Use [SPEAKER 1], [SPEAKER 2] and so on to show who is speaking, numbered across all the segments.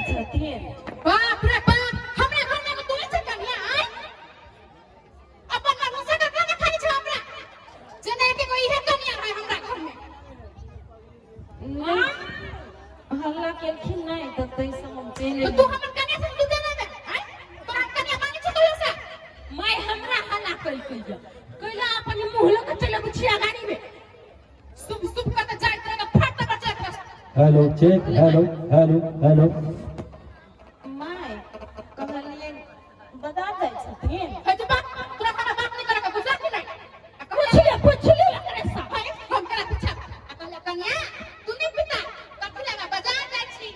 [SPEAKER 1] बाप रे बाप हमरे घर में तू ऐसे कन्या आए अपन भरोसा का खाना खाई छ हमरा जने के कोई है कन्या है हमरा घर में
[SPEAKER 2] हल्ला केलखिन नहीं त तैसे हम चले
[SPEAKER 1] तो तू हमर कन्या से तू देना दे आए तोरा कन्या मांगे छ कहियो से
[SPEAKER 2] मैं हमरा हल्ला कइला अपन मुंह लग चले बुछिया गाड़ी में
[SPEAKER 1] सुब सुब का त जाय तेरा फट बचा कर
[SPEAKER 3] hello check hello hello hello
[SPEAKER 2] मैं कहलिए बता दे छथिन
[SPEAKER 1] है तो बात तोरा खाना बात नहीं करेगा गुजर के नहीं
[SPEAKER 2] पूछ ले करे सब
[SPEAKER 1] भाई हम करा पूछा कहले कन्या तू नहीं पिता कथले में बाजार जाय छी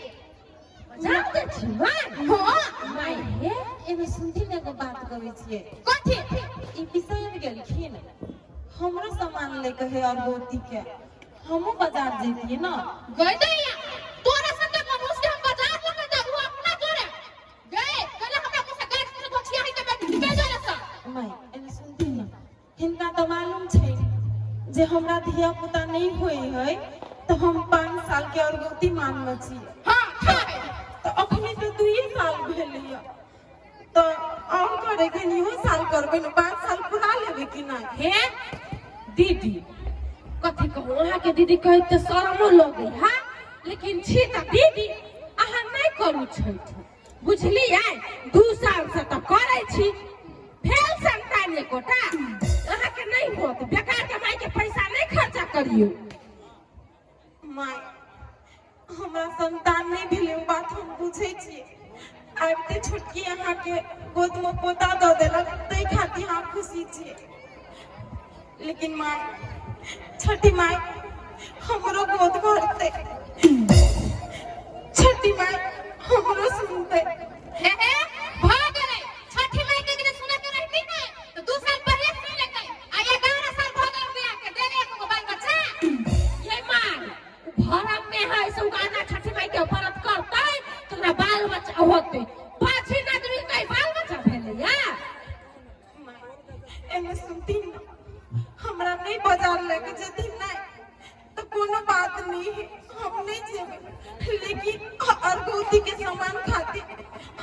[SPEAKER 2] बाजार जाय छी मैं
[SPEAKER 1] हां
[SPEAKER 2] मैं हे एमे सुनती ने को बात करै छियै
[SPEAKER 1] कथि
[SPEAKER 2] ई विषय में गेलखिन हमरो सामान लेके है और गोती के हमहु बाजार जइतिए ना
[SPEAKER 1] गए दैया तोरा से तो मनुष्य के हम बाजार लेके जाबू अपना तोरे गए कहले हमरा मुंह से गाड़ी से बचिया है के बैठ के जाले सा
[SPEAKER 2] मैं एमे सुनती ना हिनका तो मालूम छै जे हमरा धिया पुता नहीं होई है तो हम 5 साल के और गोती मांगने छी
[SPEAKER 1] हां है
[SPEAKER 2] तो अखनी तो 2 साल भेलिए तो और करे के नियो साल करबे न 5 साल पूरा लेबे कि ना हे दीदी कथि कहू अहाँ के दीदी कहे त शरमो लगे हां लेकिन छी त दीदी अहाँ नहीं करू छैठ बुझलियै 2 साल से त करै छी फेल संतान एकोटा अहाँ के नहीं होत बेकार के माई के पैसा नहीं खर्चा करियो माई हमरा संतान नहीं भेले बात हम बुझै छी आबते छोटकी अहाँ के गोद में पोता द देलक तै खातिर हम खुशी छी लेकिन माँ छठी माई हमरो गोद भरते छठी माई हमरो सुनते
[SPEAKER 1] हे भाग रे छठी माई के ने सुना के रहती ना तो 2 साल पहले सुन लेते आ 11 साल भाग गया के दे दे को बाल बच्चा
[SPEAKER 2] ये मां भरम में है सो गाना छठी माई के व्रत करते तोरा बाल बच्चा होते पाछी नगरी कई बाल बच्चा भेले या एमे सुनती ना हमरा नहीं बाजार लेके जती नहीं तो कोनो बात नहीं है हम नहीं जेबे लेकिन अर्गोती के सामान खाती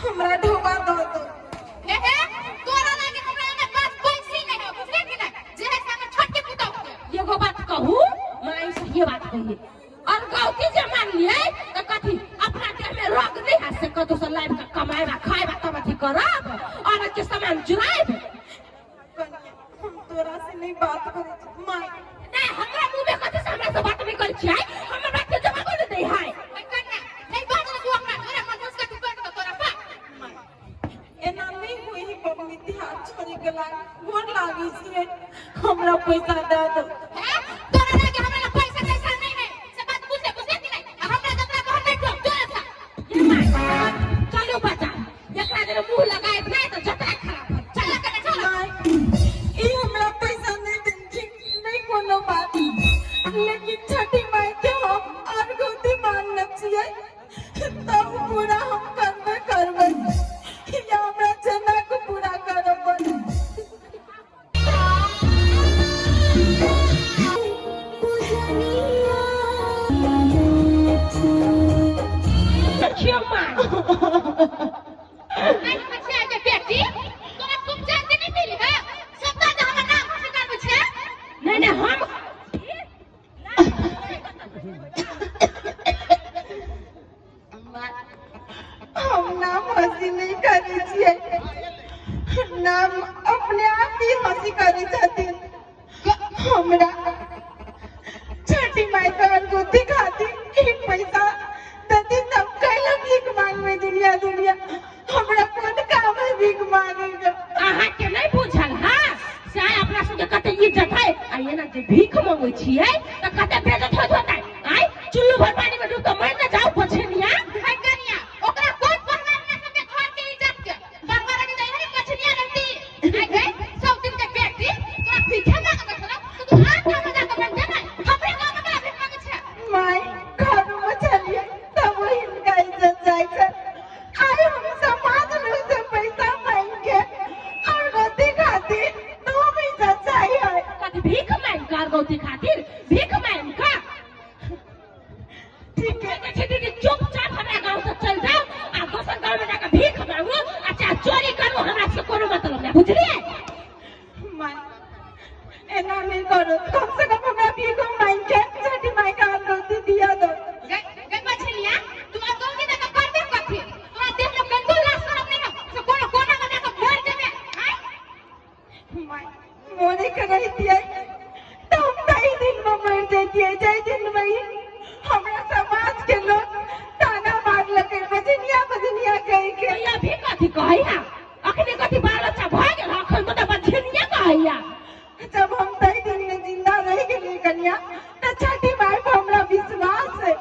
[SPEAKER 2] हमरा ढोबा दो दो
[SPEAKER 1] हे तोरा लागे हमरा में पास पैसे नहीं है बुझले कि नहीं जे है सामने छठी पुता हो
[SPEAKER 2] एगो बात कहू माई से ये बात कहिए अर्गोती जे मान लिए तो कथी अपना देह में रोग नहीं है से कतो से लाइव का कमाएबा खाएबा तब अथी करब और के सामान जुराएब हम तोरा से नहीं बात करे माई नहीं हमरा मुंह में कथि से हमरा से बात नहीं कर छियै हमर बात के जवाब नहीं दे है
[SPEAKER 1] कन्या नहीं बात तू अपना तोरा मनुष्य का दुकान का तोरा पा
[SPEAKER 2] एना नहीं होई ही बबनी हाथ छोड़े के लाग गोर लागी से हमरा पैसा दे दो
[SPEAKER 1] है तोरा लागे हमरा पैसा कैसा नहीं है से बात बुझले बुझले कि नहीं हमरा जतरा कहन नहीं तो तोरा सा
[SPEAKER 2] ये माई चलो बता एकरा जरे मुंह लगाए नहीं तो जतरा खराब हो चल कने चल ई हमरा पैसा नहीं देंगे नहीं कोनो बात लेकिन छठी माई के हम अर्गोती मानना चाहिए तब पूरा हम करबे या हमरा जना को पूरा करब देखियो मां
[SPEAKER 1] नहीं बच्चा के बेटी तोरा खूब जानते नहीं मिली है सब का हमरा नाम से कर बच्चा
[SPEAKER 2] नहीं हम नाम हंसी नहीं करी छिए नाम अपने आप ही हंसी करी छथिन हमरा छठी माई का गोती खाती एक पैसा दती तब कैला भीख मांगवे दुनिया हमरा कोन काम है भीख मांगेगा अहाँ के नहीं बुझल हां से अपना संगे कते इज्जत है आ एना जे भीख मांगै छियै त कते बेइज्जत होत होतै आइ चुल्लू भर पानी में डूब के मर न जाओ पछनिया
[SPEAKER 1] है कन्या ओकरा कोन परिवार में सबके घर के इज्जत के बाबा रे नहीं है कछनिया रहती आई गए सब दिन के बेटी तोरा पीछे ना कर तोरा तू हाथ ना मजा कर दे ना हमरे गांव में भीख मांगे छे
[SPEAKER 2] माई घर में चलिए तब इनका इज्जत जाए छै आइ हम समाज में से पैसा मांग के और गति खातिर तो हम इज्जत चाहिए कति भीख मांग कर गति खातिर भीख मांग का
[SPEAKER 1] बुझलिए?
[SPEAKER 2] माई एना नहीं करो, कम से कम हमरा भीख मांग के छठी माई का अनुमति दिया दो।
[SPEAKER 1] गई मछलिया तू अगौनी दे के कर दे कथी? तोरा देख ले कंदू लाश करब नहीं तो कोनो कोना में दे के मार देबे। हां
[SPEAKER 2] माई मोरे के रही दिया तो हम कई दिन में मर जाइए। जय दिन में हमरा समाज के लोग ताना मार लगे बजनिया कह के।
[SPEAKER 1] या भी कथी कहैया? अखनी कथी बाल बच्चा भ गेल अखन तो बछनिया कहैया।
[SPEAKER 2] जब हम कई दिन में जिंदा रह गए कन्या तो छठी माई पर हमरा विश्वास है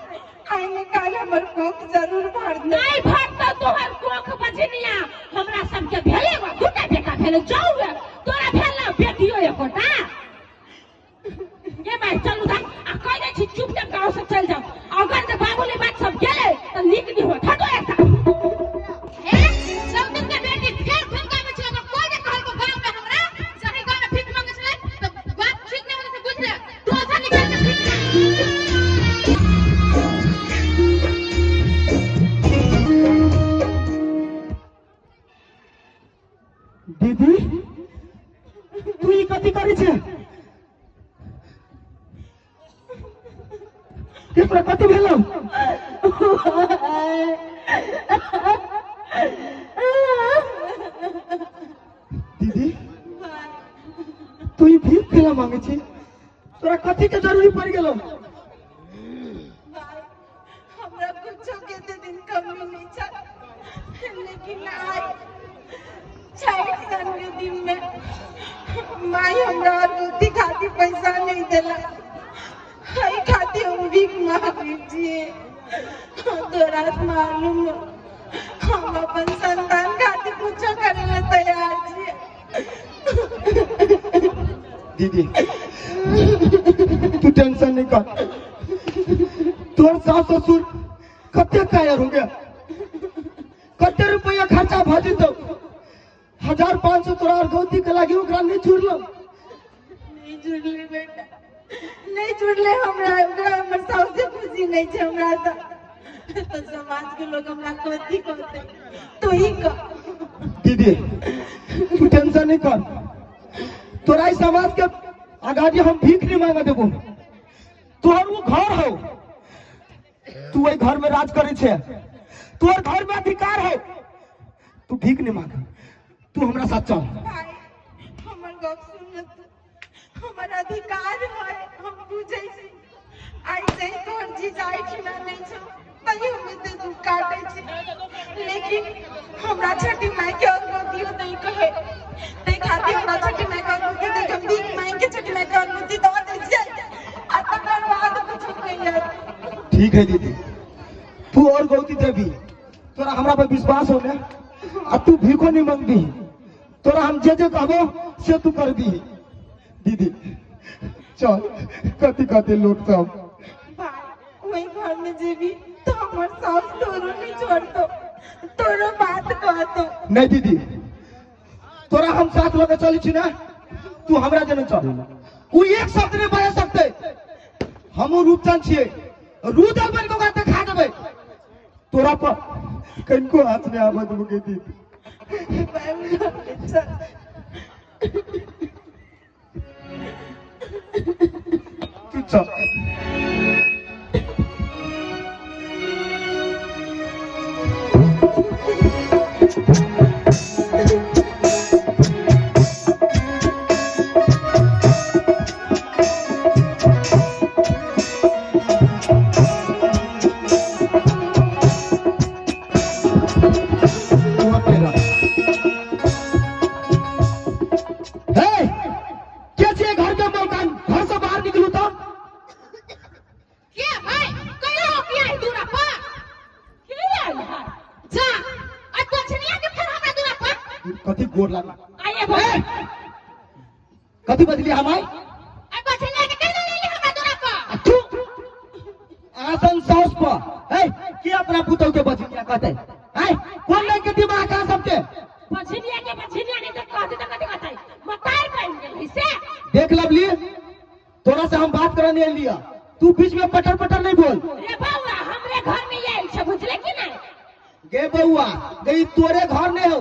[SPEAKER 2] आइने काल हमर कोख जरूर भर दे।
[SPEAKER 1] नहीं भरता तोहर कोख बछनिया हमरा सबके भेले बा दुटा बेटा भेले जाऊ तोरा भेला बेटियो एकोटा। ये मैं चलू जा आ कह दे छी चुपचाप गांव से चल जाओ। अगर जे बाबूली बात सब गेले त नीक नहीं होत हटो एकटा। ए सब दिन के बेटी फेर फंका में छला कोई जे कहल को गांव में हमरा सही गांव में भीख मांगे छले तो बात ठीक नहीं होत से बुझ ले तू ऐसा निकल के भीख
[SPEAKER 4] दीदी तू ई कथी करै छे? तोरा कथी भेलौ? दीदी तू ई भीख केला मांगे छी? तोरा कथी के जरूरी पड़ गेलौ?
[SPEAKER 2] हमरा कुछो के ते दिन कमी नहीं था लेकिन आज छठ सन के दिन में माई हमरा रोटी खाती पैसा नहीं देला। हई खाती हम भीख मांगी छिए। तोरा मालूम हम अपन संतान खाती कुछो करे ले तैयार छिए।
[SPEAKER 4] दीदी तू टेंशन नहीं कर। तोर सास ससुर कते कायर हो गया, कते रुपया खर्चा भ जेतौ। 1500 तोरा और गौती के लागी ओकरा नहीं जुड़लो।
[SPEAKER 2] नहीं जुड़ले बेटा नहीं जुड़ले। हमरा हमर सास से खुशी नहीं छे। हमरा तो समाज के लोग हमरा कथी कहते तो ही कह।
[SPEAKER 4] दीदी तू टेंशन नहीं कर। तोरा इस समाज के आगाड़ी हम भीख नहीं मांगा देबो। तोहर वो घर हो, तू वही घर में राज करे छे, तोहर घर में अधिकार है। तू भीख नहीं मांग, तू हमरा साथ चल।
[SPEAKER 2] भाई हमर गप सुनत हमर अधिकार है हम बुझै छी। आई से तोहर जी जाई ठिना नहीं छो तई हम ते दुख काटे छी। लेकिन हमरा छठी माई के अनुमतियो नहीं कहे ते खाती हमरा छठी माई के अनुमति दे हम भीख मांग के छठी माई के अनुमति दो दे छी। आ तकर बाद कुछ कहिए।
[SPEAKER 4] ठीक है दीदी तू और गौती देवी तोरा हमरा पे विश्वास हो गया। अब तू भीखो नहीं मांगबी, तोरा हम जे जे कहबो से तू करबी। दीदी चल कथी कहते लोग सब।
[SPEAKER 2] भाई वही घर में जेबी तो हमर सास तोरो नहीं छोड़तो तोरो बात कहतो।
[SPEAKER 4] नहीं दीदी तोरा हम साथ लेके चली छी ना, तू हमरा जने चल। वो एक शब्द नहीं बजा सकते। हम रूपचंद छिए, रूदल बन को गाते खा देबे। तोरा पर कनको हाथ में आबद मुके दीदी। तू चल। कथी गोर लाग
[SPEAKER 1] आइए बोल
[SPEAKER 4] कथी बदली हमाय
[SPEAKER 1] आ बछनिया के केना लेली हमरा तोरा पर
[SPEAKER 4] तू आसन साउस पर ए के अपना पुतौ के बछनिया कहते है कौन ले के दिमाग का सबके
[SPEAKER 1] बछनिया नहीं तो कहते तो कथी कहते मतार बन गेल से
[SPEAKER 4] देख लवली तोरा से हम बात करने लिया तू बीच में पटर पटर नहीं बोल।
[SPEAKER 1] रे बउआ हमरे घर में आइल छ बुझले कि नहीं
[SPEAKER 4] गे बउआ गई तोरे घर नहीं हो,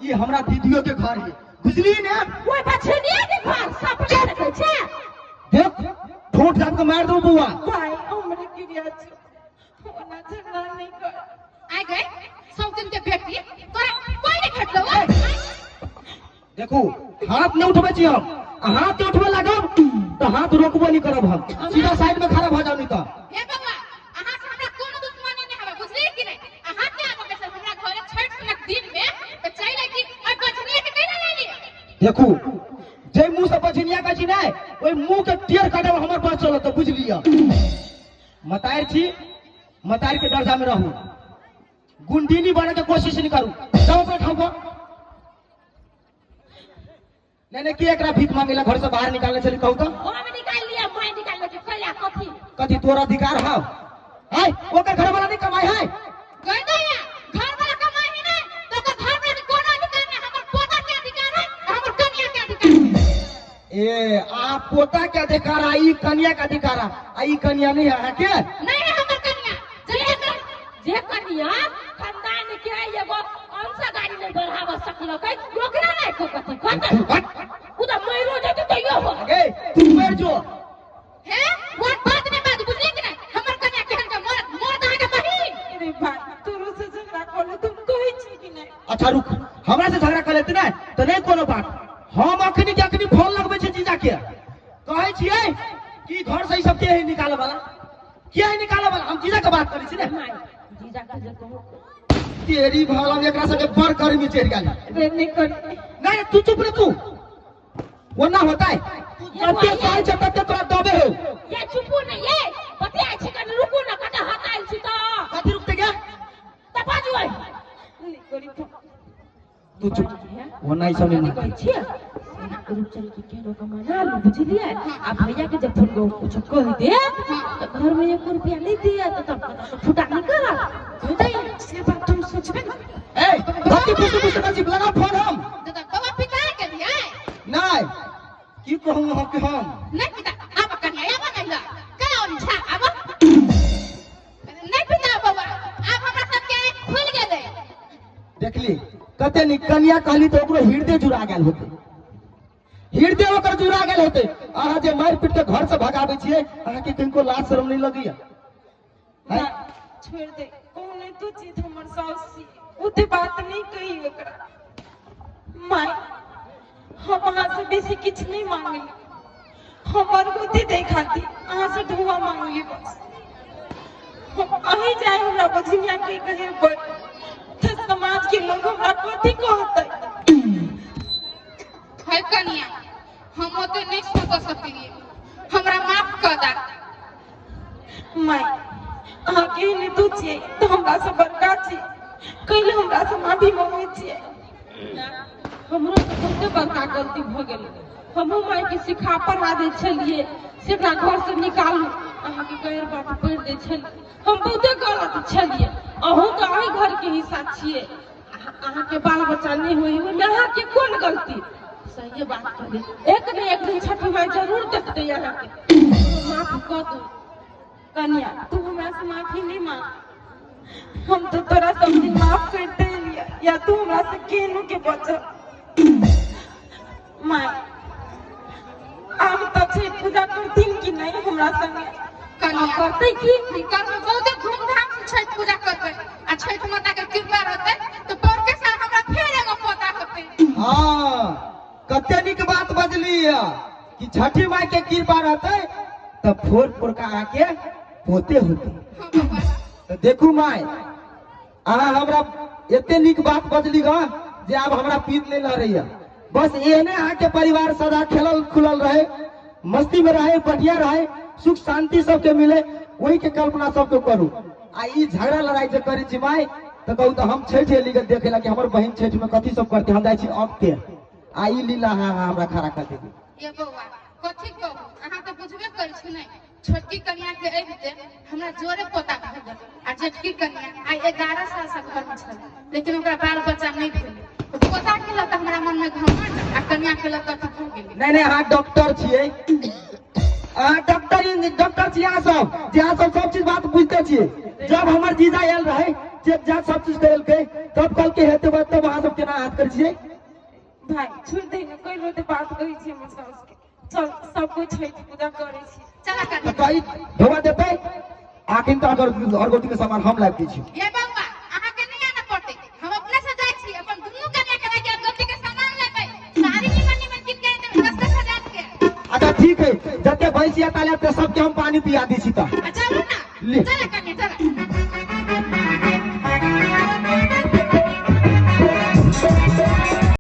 [SPEAKER 4] ये हमरा दीदियों के घर है। बुझली ने?
[SPEAKER 2] ओए बछनिया के घर सपना देखे छे।
[SPEAKER 4] देख ठोठ जात के मार दो बुआ।
[SPEAKER 2] भाई हमरे गिरिया छे ओना झगड़ा नहीं कर।
[SPEAKER 1] आ गए सौतिन के बेटी तोरा कोई नहीं भेटलो।
[SPEAKER 4] देखो हाथ नहीं उठबे छी हम, हाथ नहीं उठबे लागब तो हाथ रोकबो नहीं करब हम, सीधा साइड में खड़ा भ जाओ नहीं तो।
[SPEAKER 1] हे बउआ अहाँ से हमरा कोनो दुश्मनी नहीं हवे बुझली कि नहीं। अहाँ के आबे से हमरा घरे छठ सनक दिन में तो चाहिए कि ओइ बछनिया के कइला लेली।
[SPEAKER 4] देखो जे मुंह से बछनिया कहै छी नै ओइ मुंह के टेर काटब हमर पास चलो तो बुझ लिया। मतार छी, मतार के दर्जा में रहू, गुंडीनी बने के कोशिश नहीं करू। जाओ बैठो को नहीं कि एकरा भीख मांगेला घर से बाहर निकालने चली कहू तो
[SPEAKER 2] हम निकाल लिया मैं निकाल ले कल्या कथी
[SPEAKER 4] कथी तोरा अधिकार है? है ओकर घर वाला नहीं कमाई है?
[SPEAKER 1] गई दया घर वाला कमाई ही नहीं तो ओकर घर में कोनो अधिकार नहीं। हमर पोता के अधिकार है, हमर कन्या के अधिकार है।
[SPEAKER 4] ए आ पोता के अधिकार है, ई कन्या के अधिकार है, आ ई कन्या नहीं है के?
[SPEAKER 1] नहीं है हमर कन्या।
[SPEAKER 2] जे कन्या खानदान के एगो अंश गाड़ी नहीं बढ़ावा सकलो कई ओकरा नहीं को कथी कथी उ त मरो जते तो यो हो
[SPEAKER 4] गे तू मर जो।
[SPEAKER 1] है वो बात नहीं बात बुझली कि नहीं। हमर कन्या केहन के मोर दहा के बहिन।
[SPEAKER 2] अरे भाई तोरो से झगड़ा करले तुम कहै छी कि नहीं।
[SPEAKER 4] अच्छा रुक, हमरा से झगड़ा कर लेते ना तो नहीं कोनो बात। हम अखनी के अखनी फोन लगबे छी जीजा के, कहै छियै कि घर से ई सब के है निकाले वाला, के है निकाले वाला। हम जीजा के बात करै छी ना।
[SPEAKER 2] जीजा के जे कहू
[SPEAKER 4] तेरी भाला एकरा से बर कर में चढ़ गेल।
[SPEAKER 2] रे नहीं कर
[SPEAKER 4] नहीं तू चुप रे, तू वो ना होता है कते कहै छ कते तोरा दबे हो।
[SPEAKER 2] ये चुपू नहीं ये बतिया छी कन रुकू न कते हटाइल छी तो
[SPEAKER 4] कथी रुकते गया
[SPEAKER 2] त बाजू आई नहीं करी तो
[SPEAKER 4] तू चुप वो नहीं सब नहीं
[SPEAKER 2] कहै छी ग्रुप चल के केनो कमाना लो बुझलिए। आ भैया के जब फोन कुछ कह दे तो घर में 1 रुपया नहीं दिया तो तब फुटा नहीं करा नहीं से बात तुम सोचबे ना।
[SPEAKER 4] ए कथी कुछ नहीं लगा फोन हम
[SPEAKER 1] दादा बाबा पिता के दिया
[SPEAKER 4] नहीं की कहूं हम के हम
[SPEAKER 1] नहीं पिता अब कन्या अब नहीं ला कौन छा अब नहीं पिता बाबा अब हमरा सब के खुल गेले।
[SPEAKER 4] देखली कते नि कन्या कहली तो ओकरो हृदय जुड़ा गेल होते, हृदय ओकर जुड़ा गेल होते। अहाँ जे मार पीट के घर से भगाबै छियै अहाँ के किनको लाज शर्म नहीं लगैया? हैं
[SPEAKER 2] छोड़ दे कौन तो चीज हमर साउसी उते बात नहीं कही ओकरा। माय हम वहां से बेसी कुछ नहीं मांगली, हमर बुद्धि देखाती अहाँ से दुआ मांगली बस। अही जाए हमरा बछिया के कहे पर तो समाज के लोग हमरा कथी कहतै।
[SPEAKER 1] है कन्या हम तो नहीं सोच सकलिए, हमरा माफ कर दा।
[SPEAKER 2] माय अहाँ के ने तो छियै तो हमरा से बड़का छी कइले हमरा से माफी मांगै छियै। हमरो से बहुते बड़का गलती भ गेल। हमहू माय के सिखा पढ़ा दे छलिए से हमरा घर से निकालू अहाँ के गैर बात पढ़ दे छलिए। हम बहुते गलत छलिए, अहूँ तो अही घर के हिस्सा छियै। अहाँ के बाल बच्चा नहीं हुई में अहाँ के कोन गलती। सही बात करी एक न एक दिन छठी माई जरूर देखते यहाँ के। माफ कर दो कन्या तू हमरा से माफी नहीं मांग, हम तो तोरा सब दिन माफ करते लिया या तू हमरा से केनू के बचा। माय हम तो छठ पूजा करतीन कि नहीं हमरा संगे
[SPEAKER 1] कन्या
[SPEAKER 2] करते कि
[SPEAKER 1] कर में बहुत धूमधाम से छठ पूजा करते आ छठ माता के कृपा रहते तो पर के साल हमरा फिर एगो पोता होते।
[SPEAKER 4] हां कते निक बात बजली कि छठी माई के कृपा रहते तब फोर फोर का आके पोते होते।
[SPEAKER 1] हां बाबा
[SPEAKER 4] तो देखू माई अहाँ हमरा एते निक बात बजली ग जे अब हमरा पीत नहीं ल रही है। बस एने अहाँ के परिवार सदा खेलल खुलल रहे, मस्ती में रहे, बढ़िया रहे, सुख शांति सबके मिले, वही के कल्पना सबके करू। आ ई झगड़ा लड़ाई जे करी छी माई तो कहू तो हम छठ एली के देखेला कि हमर बहन छठ में कथी सब करते हम जाई छी अब के आ ई लीला हमरा खड़ा कर देबी।
[SPEAKER 1] ये बउआ कथी कहू अहाँ तो बुझबे करै छी नहीं। छोटकी कन्या के एबते हमरा जोरे पोता भ गेल आ जेठकी कन्या आई 11 साल से घर में छल लेकिन ओकरा बाल बच्चा नहीं भेल। पोता के लत हमरा मन में घमंड आ कन्या के लत अथी हो गेल।
[SPEAKER 4] नहीं नहीं अहाँ डॉक्टर छियै, अहाँ डॉक्टर छियै। अहाँ सब चीज बात बुझते छियै। जब हमर जीजा आयल रहे जब सब चीज करेलकै तब कल के हेते तब अहाँ सब केना हाथ कर छियै?
[SPEAKER 2] भाई छोड़ दे न कोई रोते बात करी छी हमर सास के चल सब कोई छठ पूजा करे छी
[SPEAKER 1] चला
[SPEAKER 4] तो
[SPEAKER 1] कर
[SPEAKER 4] कहीं धोवा देते आखिर तो अगर और गोटी के सामान हम लाग दी छी
[SPEAKER 1] ये बउआ अहाँ के नहीं आना पड़ते हम अपने से जाय छी अपन दुनू कन्या के लेके गोटी के सामान लेबै सारी निमन निमन चीज के रास्ते से जात के
[SPEAKER 4] अच्छा ठीक है जते भैंसिया ताले ते सबके हम पानी पिया दी छी ता
[SPEAKER 1] चलो ना
[SPEAKER 4] ले।
[SPEAKER 1] चला कन्या चला